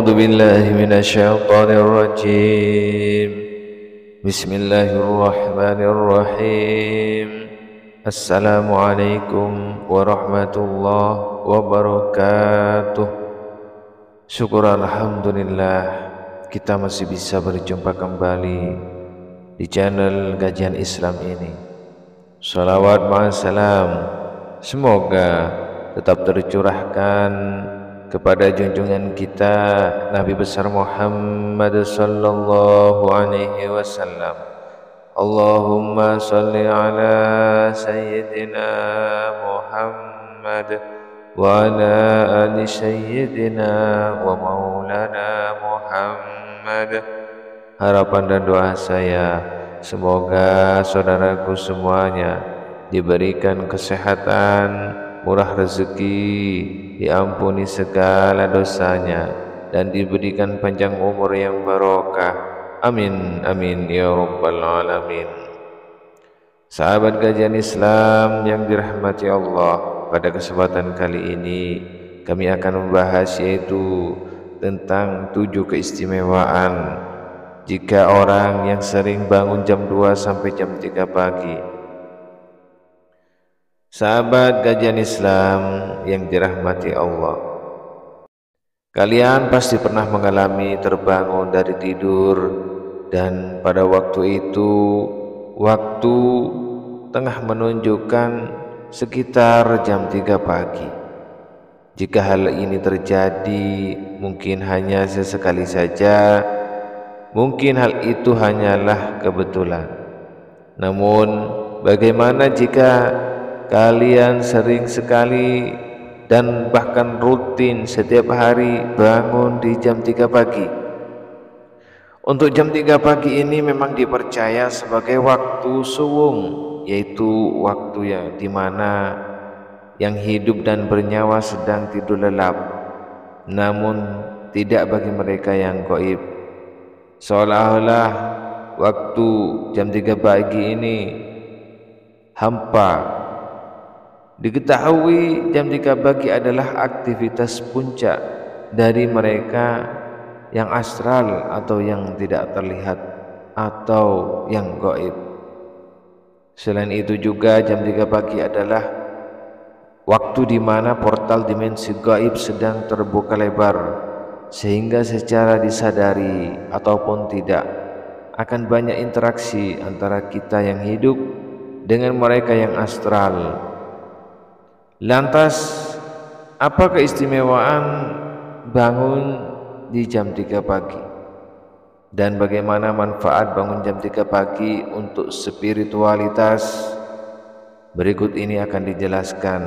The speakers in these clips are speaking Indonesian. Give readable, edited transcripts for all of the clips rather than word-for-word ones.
أعوذ بالله من الشيطان الرجيم. بسم الله الرحمن الرحيم. السلام عليكم warahmatullahi wabarakatuh. Syukur alhamdulillah kita masih bisa berjumpa kembali di channel Kajian Islam ini. Salawat ma'assalam semoga tetap tercurahkan kepada junjungan kita Nabi besar Muhammad sallallahu alaihi wasallam. Allahumma salli ala sayyidina Muhammad wa ala ali sayyidina wa maulana Muhammad. Harapan dan doa saya semoga saudaraku semuanya diberikan kesehatan, murah rezeki, diampuni segala dosanya, dan diberikan panjang umur yang barokah. Amin amin ya rabbal alamin. Sahabat Kajian Islam yang dirahmati Allah, pada kesempatan kali ini kami akan membahas yaitu tentang 7 keistimewaan jika orang yang sering bangun jam 2 sampai jam 3 pagi. Sahabat Kajian Islam yang dirahmati Allah, kalian pasti pernah mengalami terbangun dari tidur dan pada waktu itu waktu tengah menunjukkan sekitar jam 3 pagi. Jika hal ini terjadi mungkin hanya sesekali saja, mungkin hal itu hanyalah kebetulan. Namun bagaimana jika kalian sering sekali dan bahkan rutin setiap hari bangun di jam 3 pagi? Untuk jam 3 pagi ini memang dipercaya sebagai waktu suwung, yaitu waktu yang dimana yang hidup dan bernyawa sedang tidur lelap, namun tidak bagi mereka yang gaib. Seolah-olah waktu jam 3 pagi ini hampa. Diketahui jam 3 pagi adalah aktivitas puncak dari mereka yang astral atau yang tidak terlihat atau yang gaib. Selain itu juga jam 3 pagi adalah waktu di mana portal dimensi gaib sedang terbuka lebar, sehingga secara disadari ataupun tidak akan banyak interaksi antara kita yang hidup dengan mereka yang astral. Lantas, apa keistimewaan bangun di jam 3 pagi? Dan bagaimana manfaat bangun jam 3 pagi untuk spiritualitas? Berikut ini akan dijelaskan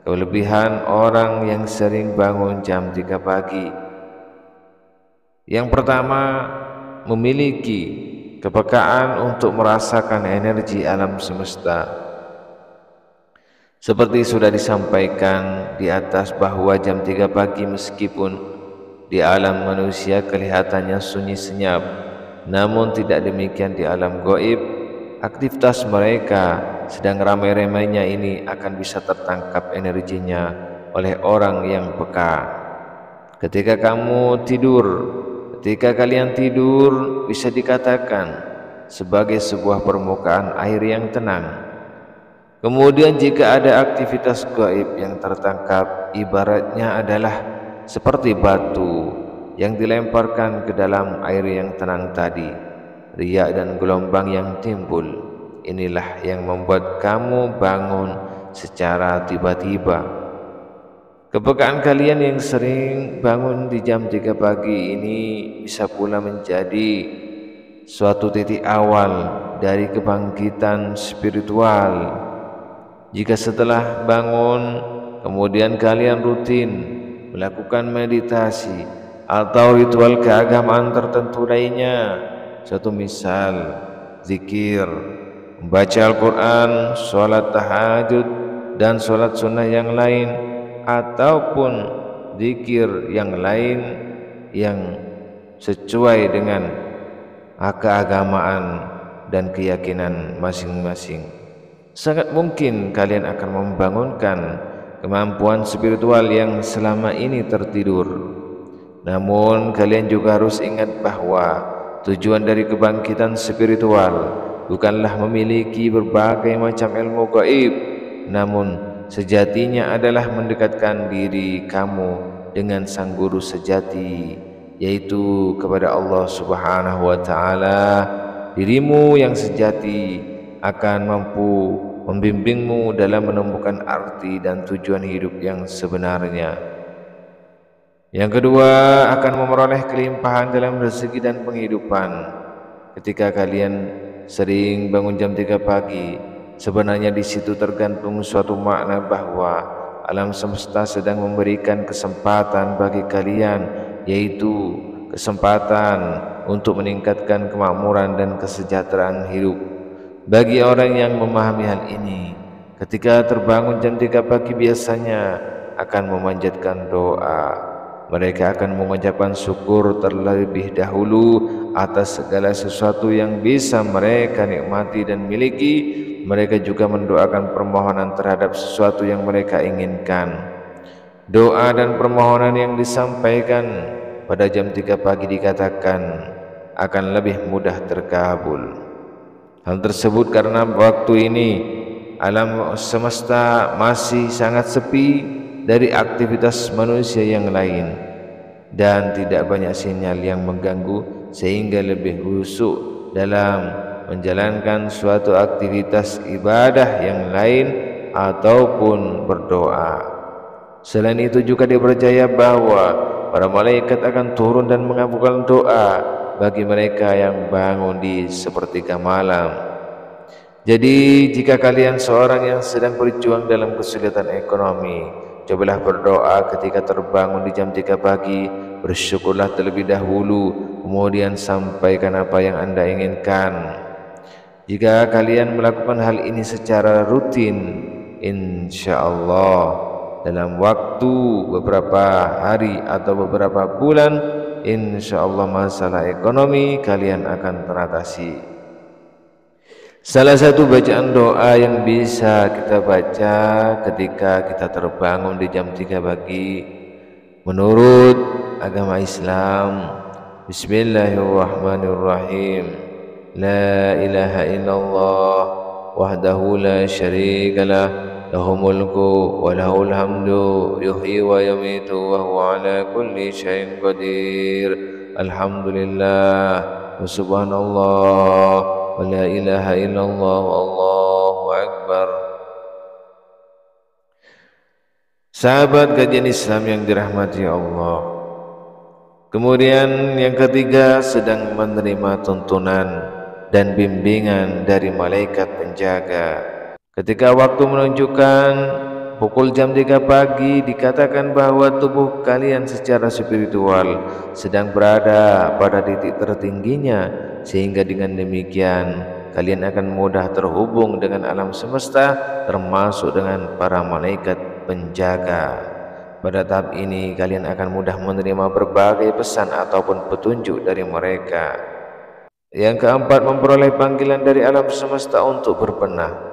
kelebihan orang yang sering bangun jam 3 pagi. Yang pertama, memiliki kepekaan untuk merasakan energi alam semesta. Seperti sudah disampaikan di atas bahwa jam 3 pagi meskipun di alam manusia kelihatannya sunyi senyap, namun tidak demikian di alam gaib. Aktivitas mereka sedang ramai-ramainya ini akan bisa tertangkap energinya oleh orang yang peka. Ketika kalian tidur bisa dikatakan sebagai sebuah permukaan air yang tenang. Kemudian jika ada aktivitas gaib yang tertangkap, ibaratnya adalah seperti batu yang dilemparkan ke dalam air yang tenang tadi, riak dan gelombang yang timbul. Inilah yang membuat kamu bangun secara tiba-tiba. Kepekaan kalian yang sering bangun di jam 3 pagi ini bisa pula menjadi suatu titik awal dari kebangkitan spiritual. Jika setelah bangun kemudian kalian rutin melakukan meditasi atau ritual keagamaan tertentu lainnya, satu misal zikir, membaca Al-Quran, sholat tahajud dan sholat sunnah yang lain, ataupun zikir yang lain yang sesuai dengan keagamaan dan keyakinan masing-masing, sangat mungkin kalian akan membangunkan kemampuan spiritual yang selama ini tertidur. Namun kalian juga harus ingat bahwa tujuan dari kebangkitan spiritual bukanlah memiliki berbagai macam ilmu gaib, namun sejatinya adalah mendekatkan diri kamu dengan sang guru sejati, yaitu kepada Allah Subhanahu wa taala. Dirimu yang sejati akan mampu membimbingmu dalam menemukan arti dan tujuan hidup yang sebenarnya. Yang kedua, akan memperoleh kelimpahan dalam rezeki dan penghidupan. Ketika kalian sering bangun jam 3 pagi, sebenarnya di situ tergantung suatu makna bahwa alam semesta sedang memberikan kesempatan bagi kalian, yaitu kesempatan untuk meningkatkan kemakmuran dan kesejahteraan hidup. Bagi orang yang memahami hal ini, ketika terbangun jam 3 pagi biasanya akan memanjatkan doa. Mereka akan mengucapkan syukur terlebih dahulu atas segala sesuatu yang bisa mereka nikmati dan miliki. Mereka juga mendoakan permohonan terhadap sesuatu yang mereka inginkan. Doa dan permohonan yang disampaikan pada jam 3 pagi dikatakan akan lebih mudah terkabul. Hal tersebut karena waktu ini alam semesta masih sangat sepi dari aktivitas manusia yang lain dan tidak banyak sinyal yang mengganggu, sehingga lebih khusyuk dalam menjalankan suatu aktivitas ibadah yang lain ataupun berdoa. Selain itu juga dipercaya bahwa para malaikat akan turun dan mengabulkan doa bagi mereka yang bangun di sepertiga malam. Jadi jika kalian seorang yang sedang berjuang dalam kesulitan ekonomi, cobalah berdoa ketika terbangun di jam 3 pagi. Bersyukurlah terlebih dahulu, kemudian sampaikan apa yang Anda inginkan. Jika kalian melakukan hal ini secara rutin, insya-Allah dalam waktu beberapa hari atau beberapa bulan, insya-Allah masalah ekonomi kalian akan teratasi. Salah satu bacaan doa yang bisa kita baca ketika kita terbangun di jam 3 pagi menurut agama Islam, Bismillahirrahmanirrahim. La ilaha illallah wahdahu la syarikalah, lahul mulku wa lahul hamdu, yuhyi wa yumitu wa huwa ala kulli syai'in qadir. Alhamdulillah wa subhanallah wa la ilaha illallah wallahu akbar. Sahabat kajian Islam yang dirahmati Allah, kemudian yang ketiga, sedang menerima tuntunan dan bimbingan dari malaikat penjaga. Ketika waktu menunjukkan pukul jam 3 pagi, dikatakan bahwa tubuh kalian secara spiritual sedang berada pada titik tertingginya, sehingga dengan demikian kalian akan mudah terhubung dengan alam semesta, termasuk dengan para malaikat penjaga. Pada tahap ini kalian akan mudah menerima berbagai pesan ataupun petunjuk dari mereka. Yang keempat, memperoleh panggilan dari alam semesta untuk berbenah.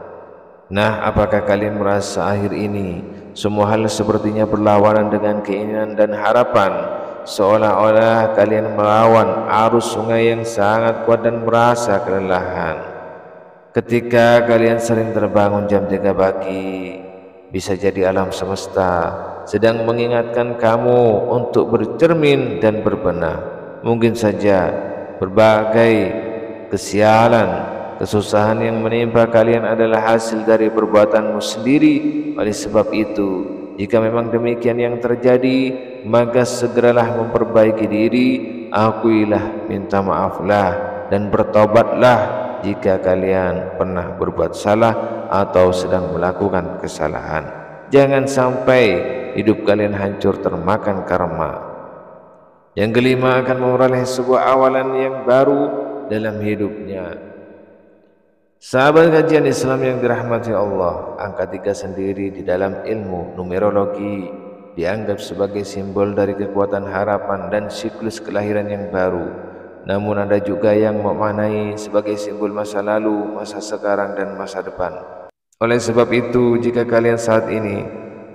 Nah, apakah kalian merasa akhir ini semua hal sepertinya berlawanan dengan keinginan dan harapan, seolah-olah kalian melawan arus sungai yang sangat kuat dan merasa kelelahan? Ketika kalian sering terbangun jam 3 pagi, bisa jadi alam semesta sedang mengingatkan kamu untuk bercermin dan berbenah. Mungkin saja berbagai kesialan, kesusahan yang menimpa kalian adalah hasil dari perbuatanmu sendiri. Oleh sebab itu, jika memang demikian yang terjadi, maka segeralah memperbaiki diri, akuilah, minta maaflah, dan bertobatlah jika kalian pernah berbuat salah atau sedang melakukan kesalahan. Jangan sampai hidup kalian hancur termakan karma. Yang kelima, akan memperoleh sebuah awalan yang baru dalam hidupnya. Sahabat kajian Islam yang dirahmati Allah, angka 3 sendiri di dalam ilmu numerologi dianggap sebagai simbol dari kekuatan harapan dan siklus kelahiran yang baru. Namun ada juga yang memaknai sebagai simbol masa lalu, masa sekarang, dan masa depan. Oleh sebab itu, jika kalian saat ini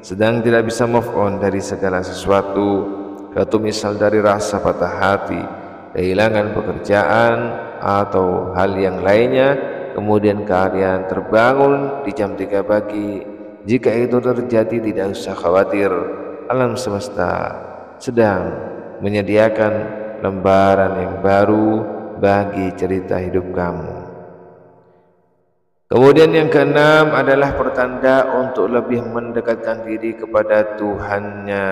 sedang tidak bisa move on dari segala sesuatu, atau misal dari rasa patah hati, kehilangan pekerjaan, atau hal yang lainnya, kemudian kalian terbangun di jam 3 pagi, jika itu terjadi tidak usah khawatir, alam semesta sedang menyediakan lembaran yang baru bagi cerita hidup kamu. Kemudian yang keenam adalah pertanda untuk lebih mendekatkan diri kepada Tuhannya.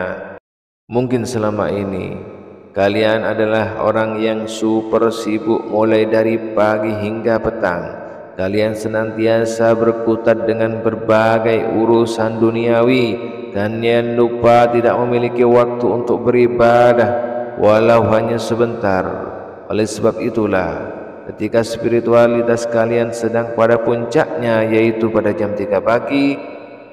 Mungkin selama ini kalian adalah orang yang super sibuk mulai dari pagi hingga petang. Kalian senantiasa berkutat dengan berbagai urusan duniawi. Kalian lupa tidak memiliki waktu untuk beribadah walau hanya sebentar. Oleh sebab itulah, ketika spiritualitas kalian sedang pada puncaknya, yaitu pada jam 3 pagi,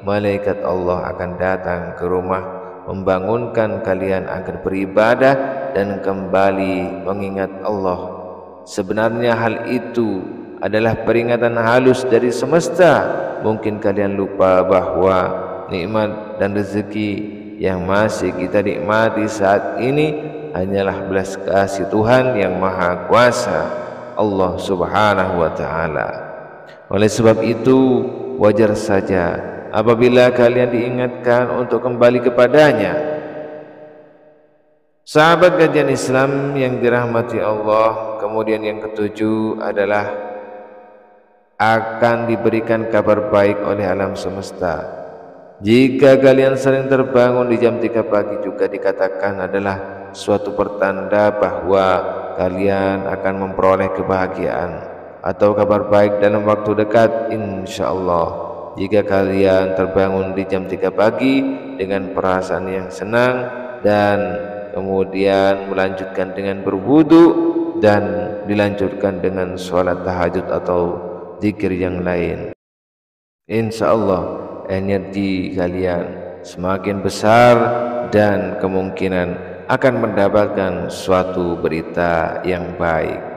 malaikat Allah akan datang ke rumah membangunkan kalian agar beribadah dan kembali mengingat Allah. Sebenarnya hal itu adalah peringatan halus dari semesta. Mungkin kalian lupa bahwa nikmat dan rezeki yang masih kita nikmati saat ini hanyalah belas kasih Tuhan yang Maha Kuasa, Allah Subhanahu wa Ta'ala. Oleh sebab itu, wajar saja apabila kalian diingatkan untuk kembali kepadanya. Sahabat kajian Islam yang dirahmati Allah, kemudian yang ketujuh adalah akan diberikan kabar baik oleh alam semesta. Jika kalian sering terbangun di jam 3 pagi juga dikatakan adalah suatu pertanda bahwa kalian akan memperoleh kebahagiaan atau kabar baik dalam waktu dekat, insyaallah. Jika kalian terbangun di jam 3 pagi dengan perasaan yang senang dan kemudian melanjutkan dengan berwudu dan dilanjutkan dengan sholat tahajud atau zikir yang lain, insyaallah energi kalian semakin besar dan kemungkinan akan mendapatkan suatu berita yang baik.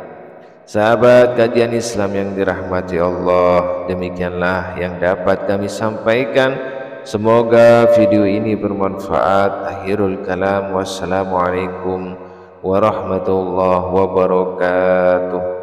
Sahabat kajian Islam yang dirahmati Allah, demikianlah yang dapat kami sampaikan. Semoga video ini bermanfaat. Akhirul kalam, wassalamualaikum warahmatullahi wabarakatuh.